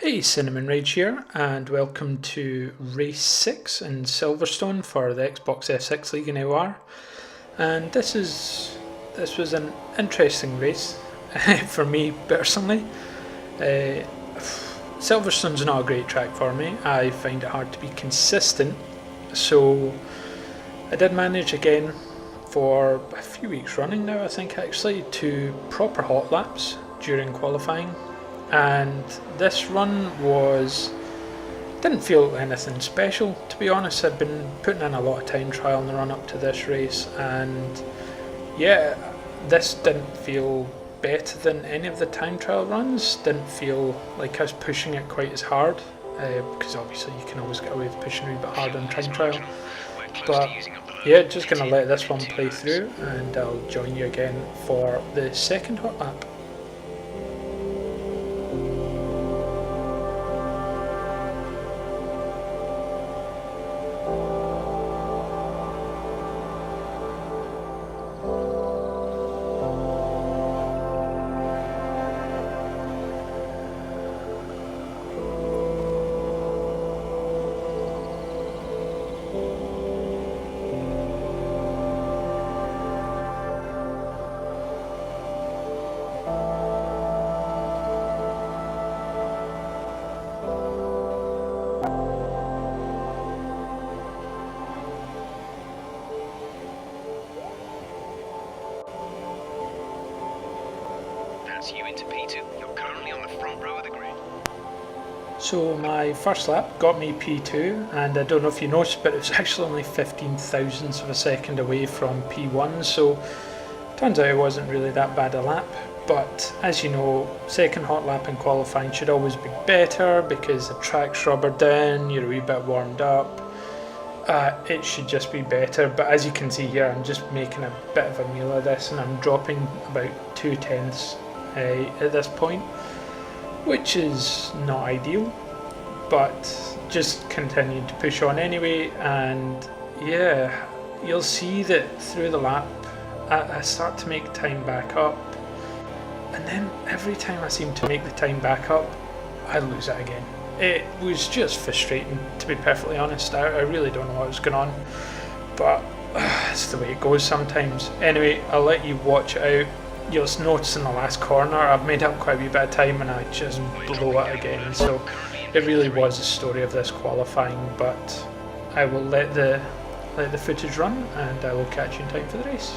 Hey, Cinnamon Rage here, and welcome to Race 6 in Silverstone for the Xbox F6 League in AOR. And this was an interesting race for me personally. Silverstone's not a great track for me. I find it hard to be consistent, so I did manage again for a few weeks running now, I think actually, to proper hot laps during qualifying. And this run didn't feel anything special, to be honest. I'd been putting in a lot of time trial in the run up to this race, and yeah, this didn't feel better than any of the time trial runs. Didn't feel like I was pushing it quite as hard, because obviously you can always get away with pushing a wee bit hard on time trial. But yeah, just gonna let this one play through, and I'll join you again for the second hot lap. You into P2. You're currently on the front row of the grid. So my first lap got me P2, and I don't know if you noticed, but it was actually only 15 thousandths of a second away from P1, so turns out it wasn't really that bad a lap. But as you know, second hot lap in qualifying should always be better because the track's rubbered down, you're a wee bit warmed up. It should just be better, but as you can see here, I'm just making a bit of a meal of this, and I'm dropping about 2/10 at this point, which is not ideal, but just continued to push on anyway. And yeah, you'll see that through the lap I start to make time back up, and then every time I seem to make the time back up I lose it again. It was just frustrating, to be perfectly honest. I really don't know what was going on, but it's the way it goes sometimes. Anyway, I'll let you watch it out. You'll notice in the last corner I've made up quite a wee bit of time and I just blow it again. So it really was the story of this qualifying, but I will let the footage run and I will catch you in time for the race.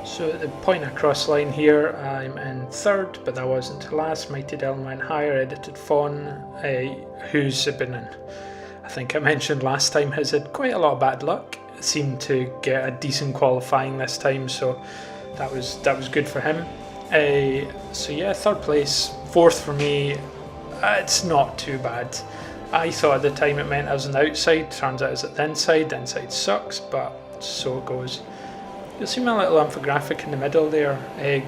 So at the point across line here, I'm in third, but that wasn't to last. Mighty Dylan went higher, Edited Fawn, who's been in, I think I mentioned last time, has had quite a lot of bad luck. Seemed to get a decent qualifying this time, so that was good for him. So yeah, third place, fourth for me. It's not too bad. I thought at the time it meant I was on the outside. Turns out it's at the inside. The inside sucks, but so it goes. You'll see my little infographic in the middle there,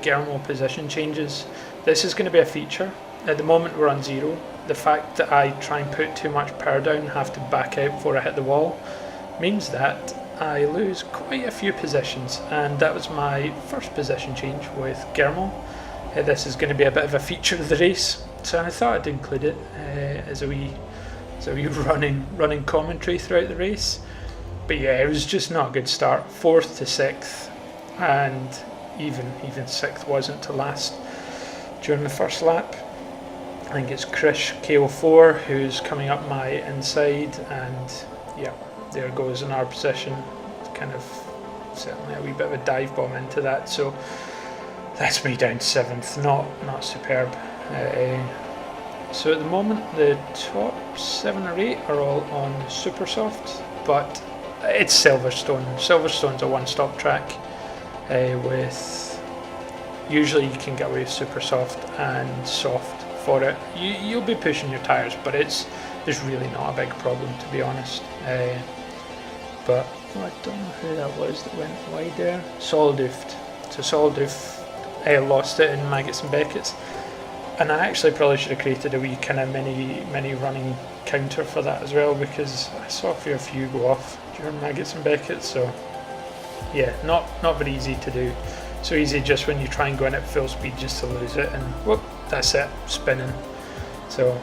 Guillermo position changes. This is going to be a feature. At the moment we're on 0. The fact that I try and put too much power down, have to back out before I hit the wall, means that I lose quite a few positions, and that was my first position change with Guillermo. This is going to be a bit of a feature of the race, so I thought I'd include it as a wee running commentary throughout the race. But yeah, it was just not a good start. 4th to 6th, and even 6th wasn't to last during the first lap. I think it's Krish KO4 who's coming up my inside, and yeah, there goes in our position. It's kind of certainly a wee bit of a dive bomb into that, so that's me down 7th. Not superb. So at the moment the top 7 or 8 are all on super soft, but it's Silverstone. Silverstone's a one-stop track with usually you can get away with super soft and soft for it. You'll be pushing your tyres, but it's really not a big problem, to be honest. but I don't know who that was that went wide there. Solidooft. So Solidooft lost it in Maggots and Beckett's, and I actually probably should have created a wee kind of mini running counter for that as well, because I saw a fair few go off during Maggots and Beckett's. So yeah, not very easy to do. So easy just when you try and go in at full speed just to lose it, and whoop, that's it, spinning. So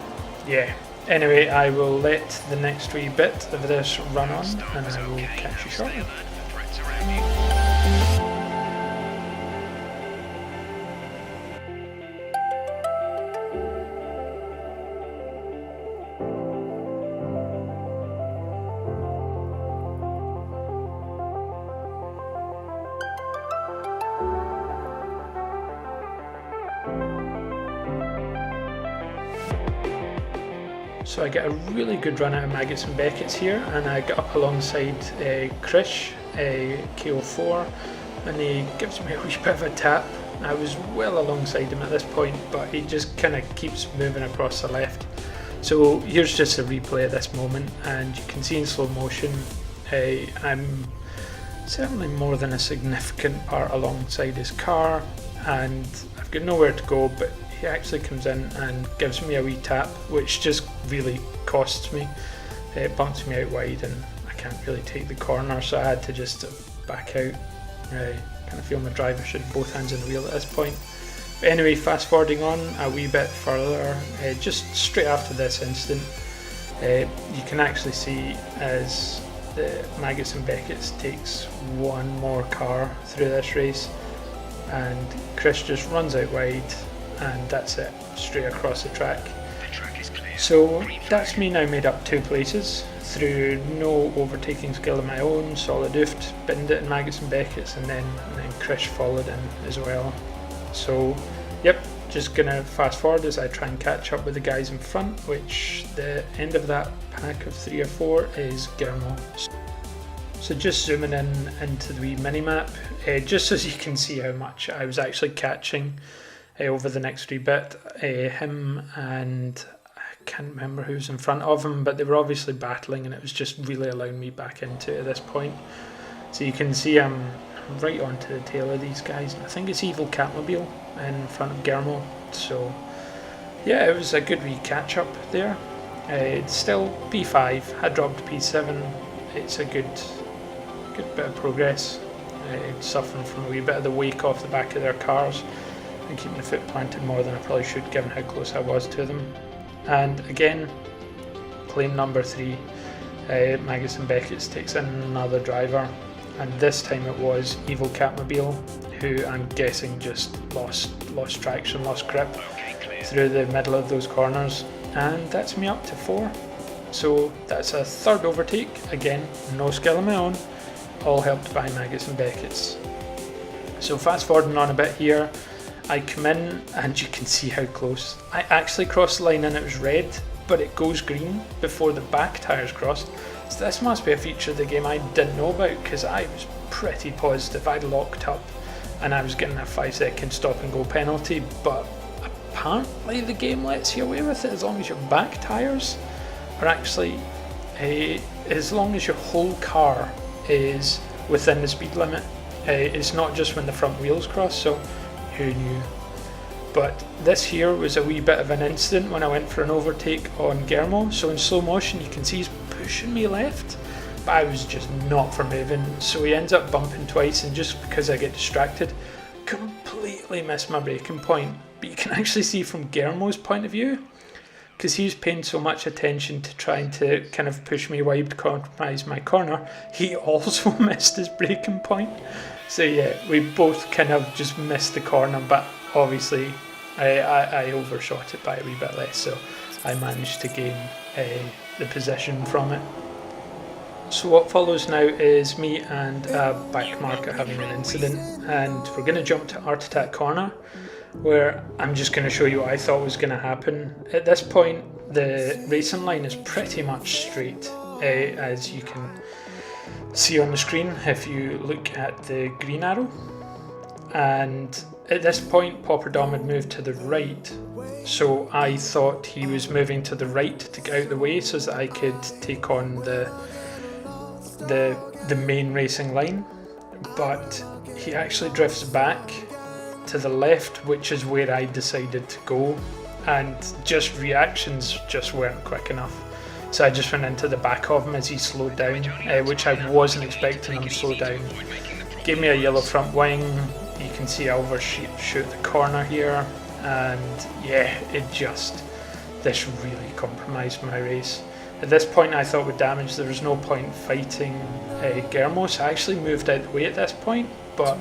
yeah, anyway, I will let the next wee bit of this run on, and I will catch you shortly. So I get a really good run out of Maggots and Beckett's here, and I get up alongside Krish, KO4, and he gives me a wee bit of a tap. I was well alongside him at this point, but he just kind of keeps moving across the left. So here's just a replay of this moment, and you can see in slow motion I'm certainly more than a significant part alongside his car, and I've got nowhere to go, but he actually comes in and gives me a wee tap, which just really costs me. It bumps me out wide, and I can't really take the corner, so I had to just back out. I kind of feel my driver should have both hands on the wheel at this point. But anyway, fast forwarding on a wee bit further, just straight after this incident, you can actually see as the Maggots and Beckett's takes one more car through this race, and Chris just runs out wide, and that's it, straight across the track. So that's me now made up 2 places through no overtaking skill of my own. Solidooft binned it in Maggots and Beckett's, and then Krish followed in as well. So yep, just gonna fast forward as I try and catch up with the guys in front, which the end of that pack of 3 or 4 is Guillermo. So just zooming in into the wee mini-map, just so you can see how much I was actually catching over the next wee bit. Him and I can't remember who's in front of him, but they were obviously battling, and it was just really allowing me back into it at this point. So you can see I'm right onto the tail of these guys. I think it's Evil Catmobile in front of Guillermo. So yeah, it was a good wee catch up there. It's still P5, I dropped P7. It's a good bit of progress. Suffering from a wee bit of the wake off the back of their cars, and keeping the foot planted more than I probably should, given how close I was to them. And again, claim number 3, Maggots and Beckett's takes in another driver, and this time it was Evil Catmobile, who I'm guessing just lost traction, lost grip through the middle of those corners, and that's me up to 4. So that's a 3rd overtake, again, no skill of my own, all helped by Maggots and Beckett's. So fast forwarding on a bit here, I come in and you can see how close. I actually crossed the line and it was red, but it goes green before the back tyres crossed. So this must be a feature of the game I didn't know about, because I was pretty positive I'd locked up and I was getting a 5-second stop and go penalty, but apparently the game lets you away with it as long as your back tyres are actually, as long as your whole car is within the speed limit. It's not just when the front wheels cross, so who knew? But this here was a wee bit of an incident when I went for an overtake on Guillermo. So in slow motion you can see he's pushing me left, but I was just not for moving, so he ends up bumping twice, and just because I get distracted, completely miss my braking point. But you can actually see from Guillermo's point of view, because he was paying so much attention to trying to kind of push me wide to compromise my corner, he also missed his braking point. So yeah, we both kind of just missed the corner, but obviously I overshot it by a wee bit less, so I managed to gain the position from it. So what follows now is me and a back marker having an incident, and we're going to jump to Art Attack Corner, where I'm just going to show you what I thought was going to happen. At this point the racing line is pretty much straight, as you can see on the screen if you look at the green arrow, and at this point Popper Dom had moved to the right, so I thought he was moving to the right to get out of the way so that I could take on the the main racing line, but he actually drifts back to the left, which is where I decided to go, and just reactions just weren't quick enough. So I just went into the back of him as he slowed down, which I wasn't expecting him to slow down. Gave me a yellow front wing. You can see I overshoot the corner here, and yeah, this really compromised my race. At this point I thought with damage there was no point fighting Guillermo, so I actually moved out the way at this point, but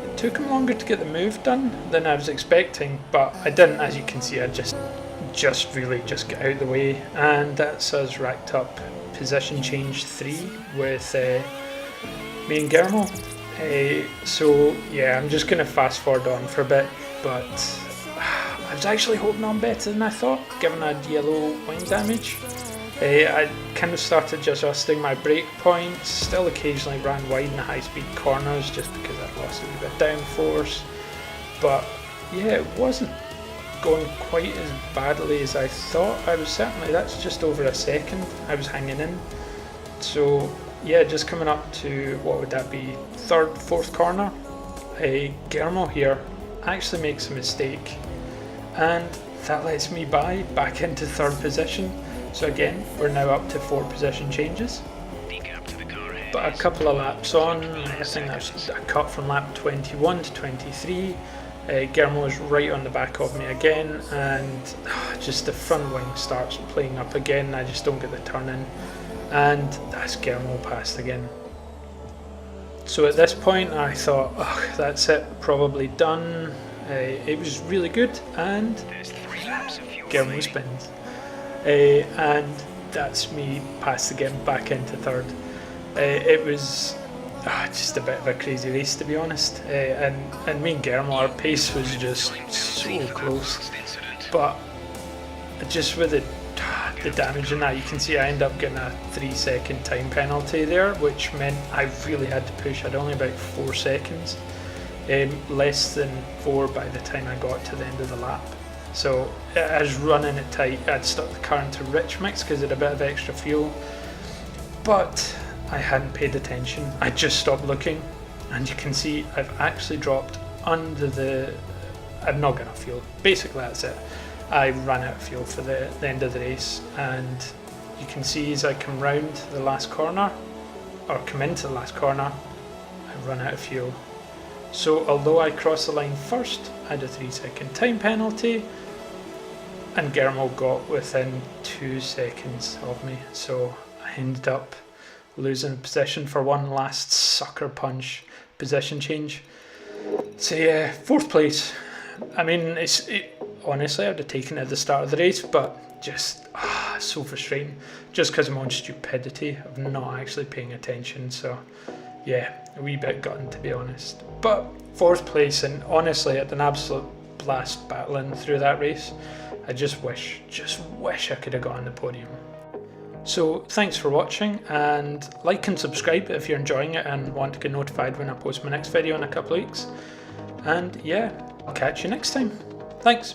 it took him longer to get the move done than I was expecting, but I didn't. As you can see, I just really got out of the way, and that's us racked up position change 3 with me and Guillermo. So yeah, I'm just going to fast forward on for a bit, but I was actually hoping on better than I thought, given I had yellow wing damage. I kind of started adjusting my brake points, still occasionally ran wide in the high speed corners just because I'd lost a wee bit of downforce, but yeah, it wasn't going quite as badly as I thought. That's just over a second I was hanging in. So yeah, just coming up to, what would that be, third, fourth corner, Guillermo here actually makes a mistake, and that lets me back into third position. So again, we're now up to 4 position changes. But a couple of laps on, I think that's a cut from lap 21 to 23. Guillermo is right on the back of me again, and just the front wing starts playing up again. I just don't get the turn in, and that's Guillermo passed again. So at this point I thought, oh, that's it, probably done. It was really good, and Guillermo spins. And that's me passed again back into third. It was just a bit of a crazy race, to be honest, and me and Guillermo, our pace was just so close, but just with the damage in that, you can see I end up getting a 3-second time penalty there, which meant I really had to push. I'd only about 4 seconds, less than 4 by the time I got to the end of the lap. So I was running it tight. I'd stuck the car into rich mix because it had a bit of extra fuel, but I hadn't paid attention. I just stopped looking, and you can see I've actually dropped under the... I've not got enough fuel. Basically that's it. I ran out of fuel for the end of the race, and you can see as I come round the last corner, or come into the last corner, I run out of fuel. So although I crossed the line first, I had a 3-second time penalty, and Guillermo got within 2 seconds of me, so I ended up losing position for one last sucker punch position change. So yeah, 4th place. I mean, honestly, I'd have taken it at the start of the race, but just so frustrating, just because of my own stupidity of not actually paying attention. So yeah, a wee bit gutting, to be honest. But 4th place, and honestly, I had an absolute blast battling through that race. I just wish I could have got on the podium. So thanks for watching, and like and subscribe if you're enjoying it and want to get notified when I post my next video in a couple of weeks. And yeah, I'll catch you next time. Thanks.